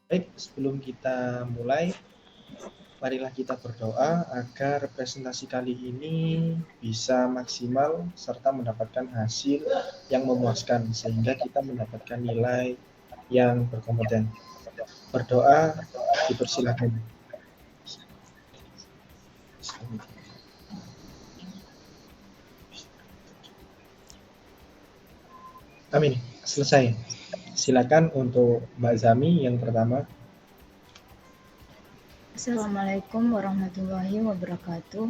Baik, sebelum kita mulai, marilah kita berdoa agar presentasi kali ini bisa maksimal serta mendapatkan hasil yang memuaskan sehingga kita mendapatkan nilai yang berkompeten. Berdoa dipersilakan. Amin. Selesai. Silakan untuk Mbak Zami yang pertama. Assalamualaikum warahmatullahi wabarakatuh.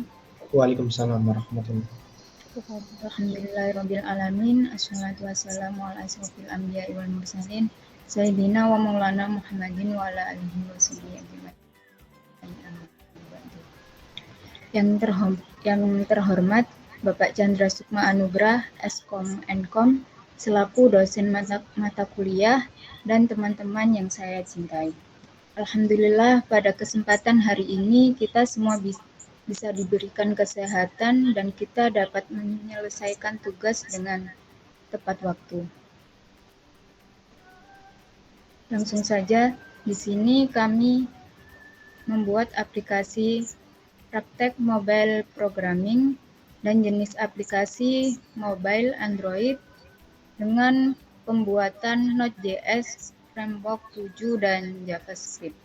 Waalaikumsalam warahmatullahi wabarakatuh. Alhamdulillahirrabbilalamin. Assalatu wassalamu ala asrofil anbiya wal mursalin. Sayyidina wa maulana Muhammadin wa ala alihi wa sahbihi ajma'in. Yang terhormat Bapak Chandra Sukma Anugrah, Eskom Enkom, selaku dosen mata kuliah dan teman-teman yang saya cintai. Alhamdulillah pada kesempatan hari ini kita semua bisa diberikan kesehatan dan kita dapat menyelesaikan tugas dengan tepat waktu. Langsung saja, di sini kami membuat aplikasi praktek mobile programming dan jenis aplikasi mobile Android dengan pembuatan Node.js, Framework 7, dan JavaScript.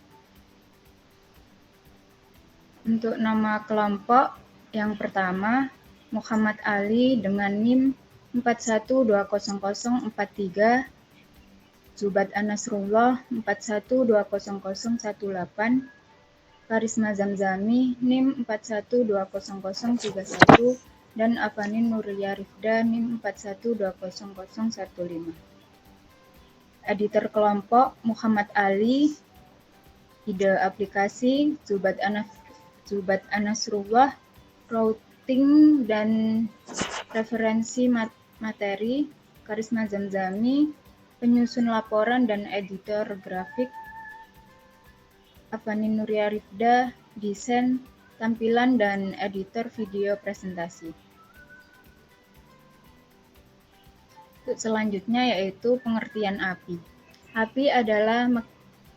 Untuk nama kelompok yang pertama, Muhammad Ali dengan NIM 412043, Zubat Anasrullah 412018, Karisma Zamzami NIM 412031, dan Afanin Nuria Rifda NIM 412015. Editor kelompok Muhammad Ali, ide aplikasi Zubat Anasrullah, routing dan referensi materi, Karisma Zamzami, penyusun laporan dan editor grafik, Afanin Nuria Rifda, desain, tampilan dan editor video presentasi. Untuk selanjutnya yaitu pengertian API. API adalah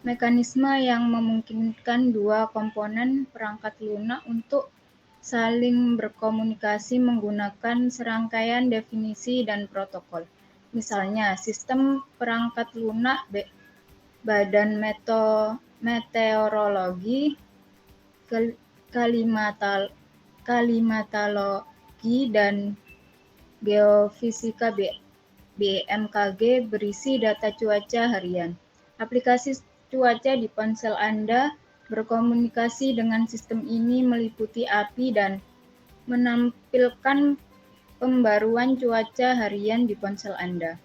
mekanisme yang memungkinkan dua komponen perangkat lunak untuk saling berkomunikasi menggunakan serangkaian definisi dan protokol. Misalnya, sistem perangkat lunak Badan Meteorologi, Klimatologi, dan Geofisika BMKG berisi data cuaca harian. Aplikasi cuaca di ponsel Anda berkomunikasi dengan sistem ini meliputi API dan menampilkan pembaruan cuaca harian di ponsel Anda.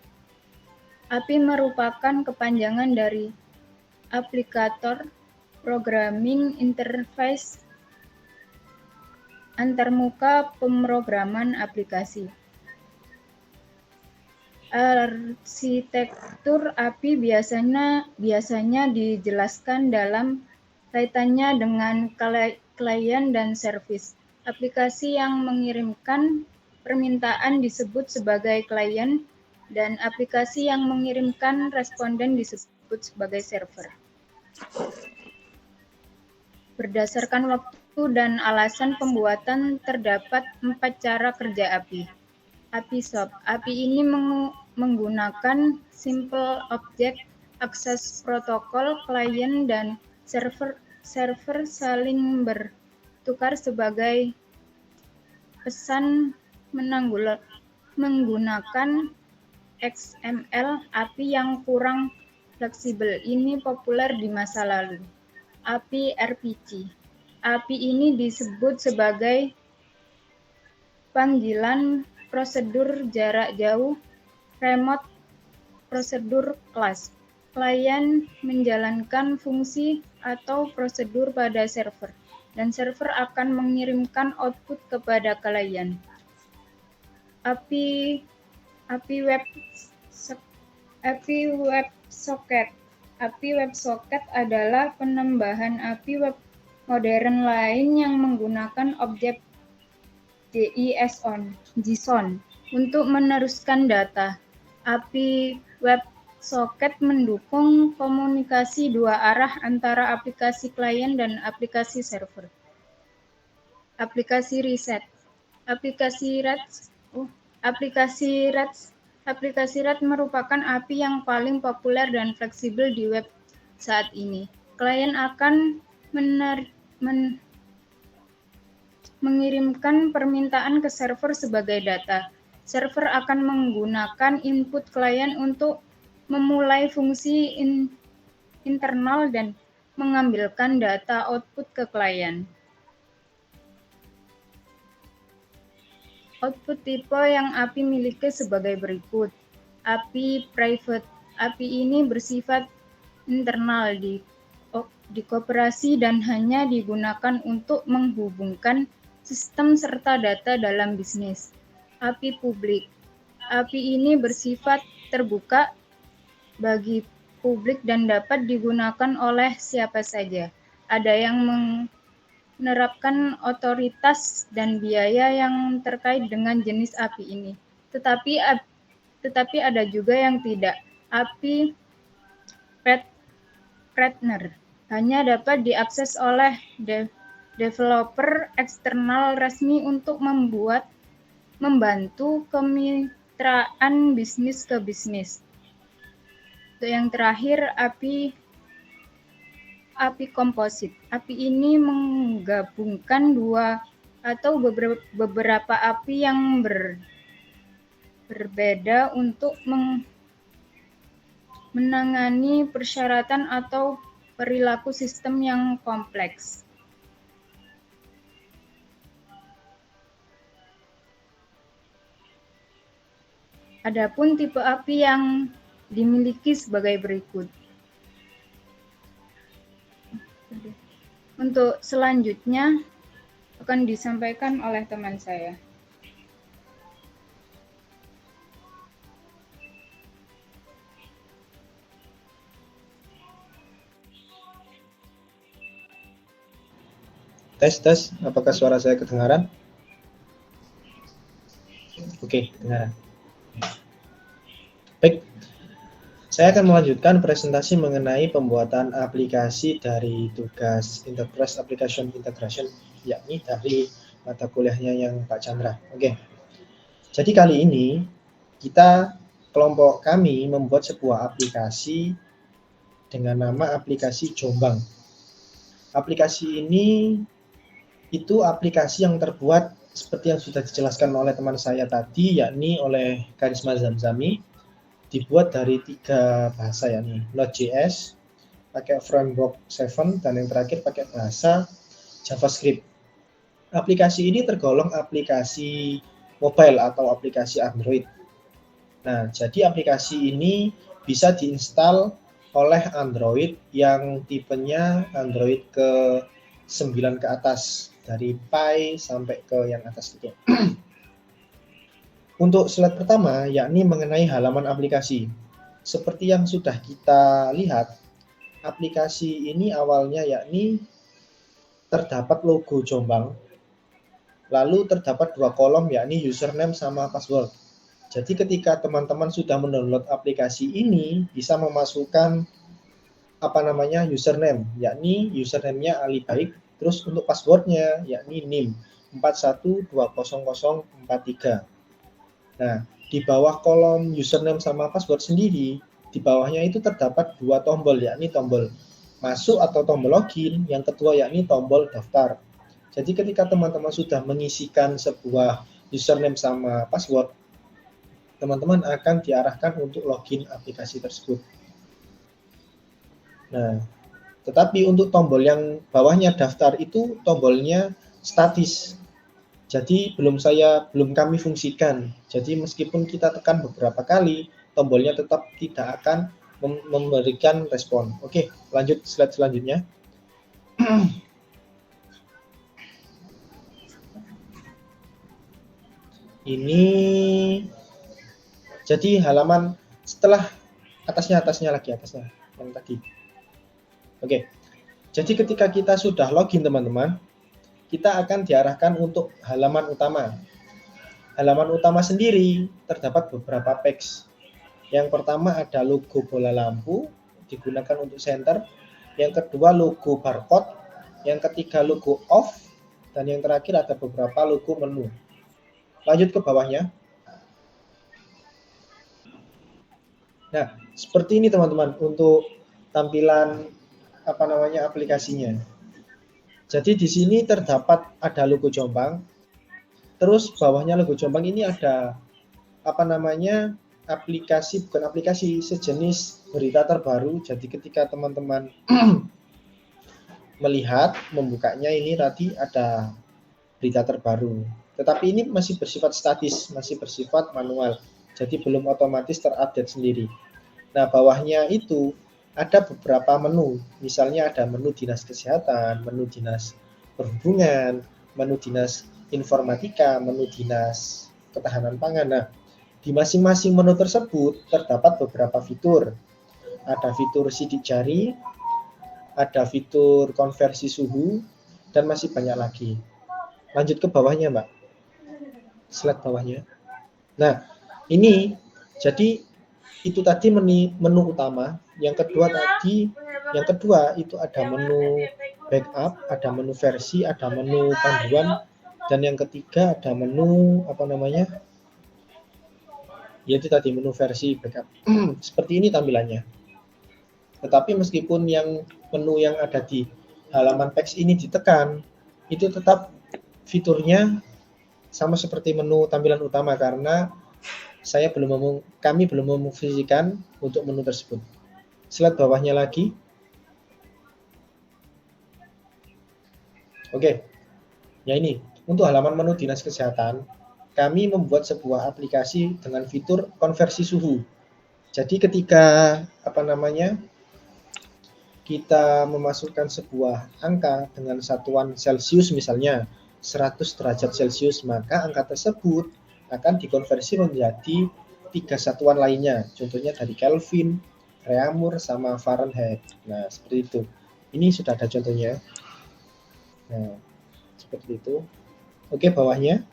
API merupakan kepanjangan dari Aplikator Programming Interface, antarmuka pemrograman aplikasi. Arsitektur API biasanya dijelaskan dalam kaitannya dengan klien dan service. Aplikasi yang mengirimkan permintaan disebut sebagai klien, dan aplikasi yang mengirimkan responden disebut sebagai server. Berdasarkan waktu dan alasan pembuatan, terdapat 4 cara kerja API. API SOAP. API ini menggunakan Simple Object Access Protocol. Klien dan server saling bertukar sebagai pesan menggunakan XML. API yang kurang fleksibel ini populer di masa lalu. API RPC. API ini disebut sebagai panggilan prosedur jarak jauh, remote prosedur kelas. Klien menjalankan fungsi atau prosedur pada server, dan server akan mengirimkan output kepada klien. API WebSocket. API WebSocket adalah penambahan API web modern lain yang menggunakan objek JSON untuk meneruskan data. API Soket mendukung komunikasi dua arah antara aplikasi klien dan aplikasi server. Aplikasi riset. Aplikasi REST merupakan API yang paling populer dan fleksibel di web saat ini. Klien akan mengirimkan permintaan ke server sebagai data. Server akan menggunakan input klien untuk memulai fungsi internal dan mengambilkan data output ke klien. Output tipe yang API miliki sebagai berikut. API private. API ini bersifat internal di koperasi dan hanya digunakan untuk menghubungkan sistem serta data dalam bisnis. API publik. API ini bersifat terbuka bagi publik dan dapat digunakan oleh siapa saja. Ada yang menerapkan otoritas dan biaya yang terkait dengan jenis API ini. Tetapi ada juga yang tidak. API partner hanya dapat diakses oleh developer eksternal resmi untuk membantu kemitraan bisnis ke bisnis. Untuk yang terakhir, API komposit. API ini menggabungkan dua atau beberapa API yang berbeda untuk menangani persyaratan atau perilaku sistem yang kompleks. Adapun tipe API yang dimiliki sebagai berikut. Untuk selanjutnya akan disampaikan oleh teman saya. Tes, apakah suara saya kedengaran? Oke, kedengaran. Baik, saya akan melanjutkan presentasi mengenai pembuatan aplikasi dari tugas Enterprise Application Integration, yakni dari mata kuliahnya yang Pak Chandra. Oke, jadi kali ini kelompok kami membuat sebuah aplikasi dengan nama aplikasi Jombang. Aplikasi ini itu aplikasi yang terbuat seperti yang sudah dijelaskan oleh teman saya tadi, yakni oleh Karisma Zamzami, dibuat dari 3 bahasa, yakni Node.js, pakai framework 7, dan yang terakhir pakai bahasa JavaScript. Aplikasi ini tergolong aplikasi mobile atau aplikasi Android. Nah, jadi aplikasi ini bisa diinstal oleh Android yang tipenya Android ke 9 ke atas, dari Pie sampai ke yang atas itu. Untuk slide pertama, yakni mengenai halaman aplikasi. Seperti yang sudah kita lihat, aplikasi ini awalnya yakni terdapat logo Jombang, lalu terdapat 2 kolom yakni username sama password. Jadi ketika teman-teman sudah mendownload aplikasi ini, bisa memasukkan username, yakni username-nya Ali Baik, terus untuk passwordnya yakni NIM 41200043. Nah, di bawah kolom username sama password sendiri, di bawahnya itu terdapat 2 tombol, yakni tombol masuk atau tombol login, yang kedua yakni tombol daftar. Jadi ketika teman-teman sudah mengisikan sebuah username sama password, teman-teman akan diarahkan untuk login aplikasi tersebut. Nah, tetapi untuk tombol yang bawahnya daftar itu tombolnya statis. Jadi belum kami fungsikan. Jadi meskipun kita tekan beberapa kali, tombolnya tetap tidak akan memberikan respon. Oke, lanjut slide selanjutnya. Ini jadi halaman setelah atasnya yang tadi. Oke. Jadi ketika kita sudah login teman-teman, kita akan diarahkan untuk halaman utama. Halaman utama sendiri terdapat beberapa page. Yang pertama ada logo bola lampu, digunakan untuk center. Yang kedua logo barcode. Yang ketiga logo off. Dan yang terakhir ada beberapa logo menu. Lanjut ke bawahnya. Nah, seperti ini teman-teman untuk tampilan aplikasinya. Jadi di sini terdapat ada logo Jombang. Terus bawahnya logo Jombang ini ada bukan aplikasi, sejenis berita terbaru. Jadi ketika teman-teman melihat, membukanya, ini tadi ada berita terbaru. Tetapi ini masih bersifat statis, masih bersifat manual. Jadi belum otomatis terupdate sendiri. Nah, bawahnya itu ada beberapa menu. Misalnya ada menu dinas kesehatan, menu dinas perhubungan, menu dinas informatika, menu dinas ketahanan pangan. Nah, di masing-masing menu tersebut terdapat beberapa fitur. Ada fitur sidik jari, ada fitur konversi suhu, dan masih banyak lagi. Lanjut ke bawahnya, Mbak. Slide bawahnya. Nah, ini jadi itu tadi menu utama. Yang kedua itu ada menu backup, ada menu versi, ada menu panduan, dan yang ketiga ada menu yaitu tadi menu versi backup. Seperti ini tampilannya. Tetapi meskipun menu yang ada di halaman teks ini ditekan, itu tetap fiturnya sama seperti menu tampilan utama karena kami belum memfungsikan untuk menu tersebut. Slide bawahnya lagi. Oke. Ya ini, untuk halaman menu dinas kesehatan, kami membuat sebuah aplikasi dengan fitur konversi suhu. Jadi ketika kita memasukkan sebuah angka dengan satuan Celcius misalnya 100 derajat Celcius, maka angka tersebut akan dikonversi menjadi 3 satuan lainnya. Contohnya dari Kelvin, Reaumur, sama Fahrenheit. Nah, seperti itu. Ini sudah ada contohnya. Nah, seperti itu. Oke, bawahnya.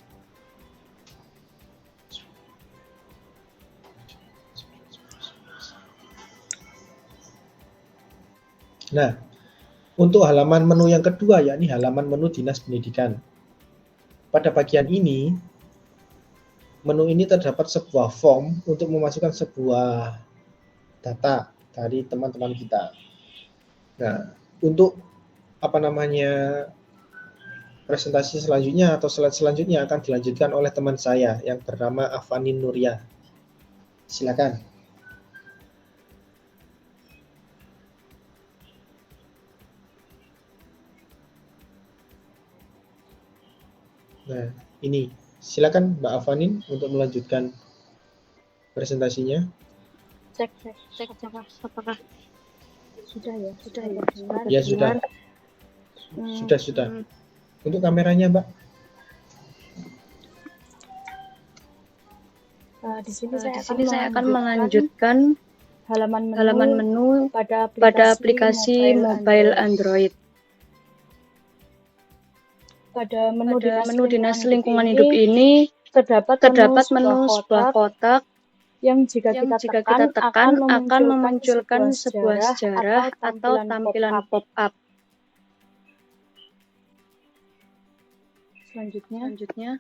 Nah, untuk halaman menu yang kedua, yakni halaman menu dinas pendidikan. Pada bagian ini, menu ini terdapat sebuah form untuk memasukkan sebuah data dari teman-teman kita. Nah, untuk presentasi selanjutnya atau slide selanjutnya akan dilanjutkan oleh teman saya yang bernama Afanin Nuria. Silakan. Nah, ini silakan Mbak Afanin untuk melanjutkan presentasinya. Cek apakah sudah ya? Ya, sudah. Sudah. Untuk kameranya, Mbak. Di sini saya akan melanjutkan halaman menu pada aplikasi mobile Android. Pada menu dinas lingkungan hidup ini terdapat menu sebuah kotak yang jika kita tekan akan memunculkan sebuah sejarah atau tampilan pop-up. Selanjutnya.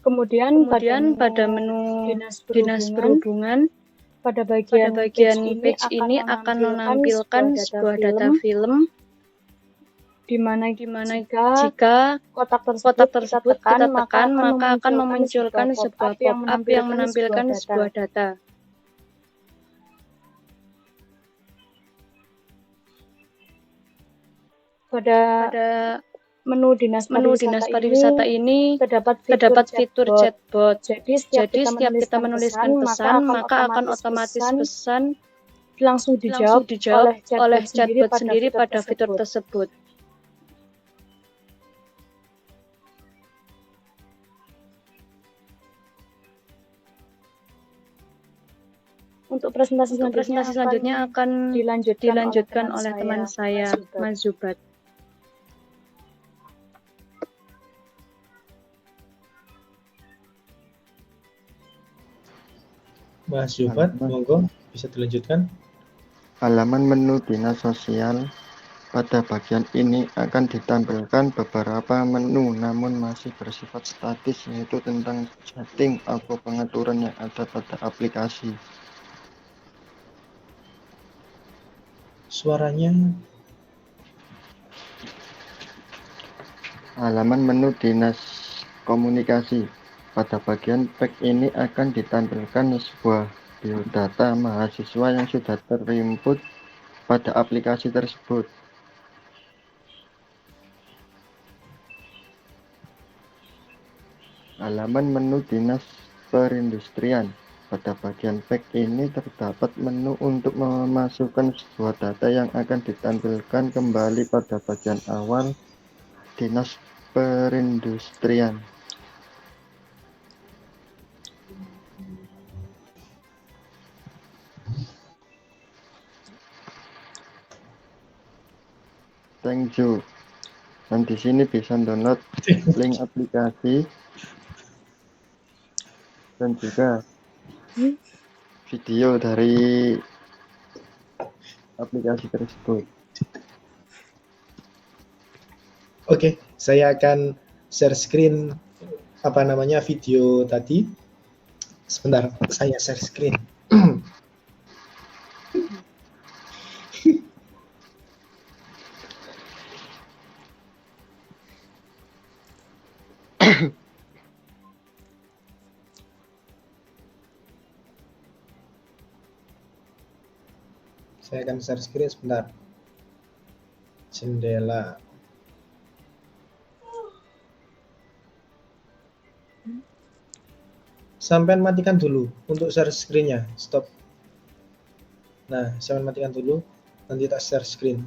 Kemudian pada menu dinas perhubungan pada bagian page ini akan menampilkan sebuah data film di mana jika kotak tersebut kita tekan maka akan memunculkan sebuah pop-up yang menampilkan sebuah data. Pada menu dinas pariwisata ini terdapat fitur chatbot. Jadi setiap kita menuliskan pesan maka akan otomatis pesan langsung dijawab oleh chatbot sendiri pada fitur tersebut. Untuk presentasi selanjutnya akan dilanjutkan oleh teman saya, Mas Zubat. Mas Zubat, monggo bisa dilanjutkan. Halaman menu dinas sosial. Pada bagian ini akan ditampilkan beberapa menu namun masih bersifat statis, yaitu tentang setting atau pengaturan yang ada pada aplikasi. Suaranya. Halaman menu dinas komunikasi. Pada bagian back ini akan ditampilkan sebuah biodata mahasiswa yang sudah terinput pada aplikasi tersebut. Halaman menu dinas perindustrian. Pada bagian back ini terdapat menu untuk memasukkan sebuah data yang akan ditampilkan kembali pada bagian awal dinas perindustrian. Thank you. Dan di sini bisa download link aplikasi dan juga video dari aplikasi tersebut. Oke, saya akan share screen video tadi. Sebentar, saya share screen. Saya akan share screen sebentar. Jendela. Sampai matikan dulu untuk share screen-nya. Stop. Nah, sampai matikan dulu. Nanti tak share screen.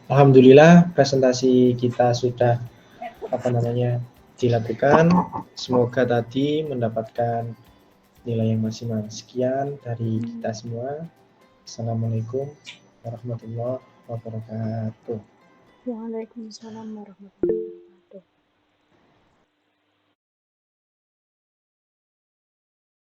Alhamdulillah presentasi kita sudah dilakukan. Semoga tadi mendapatkan nilai yang maksimal. Sekian dari kita semua. Assalamualaikum warahmatullahi wabarakatuh. Waalaikumsalam warahmatullahi wabarakatuh.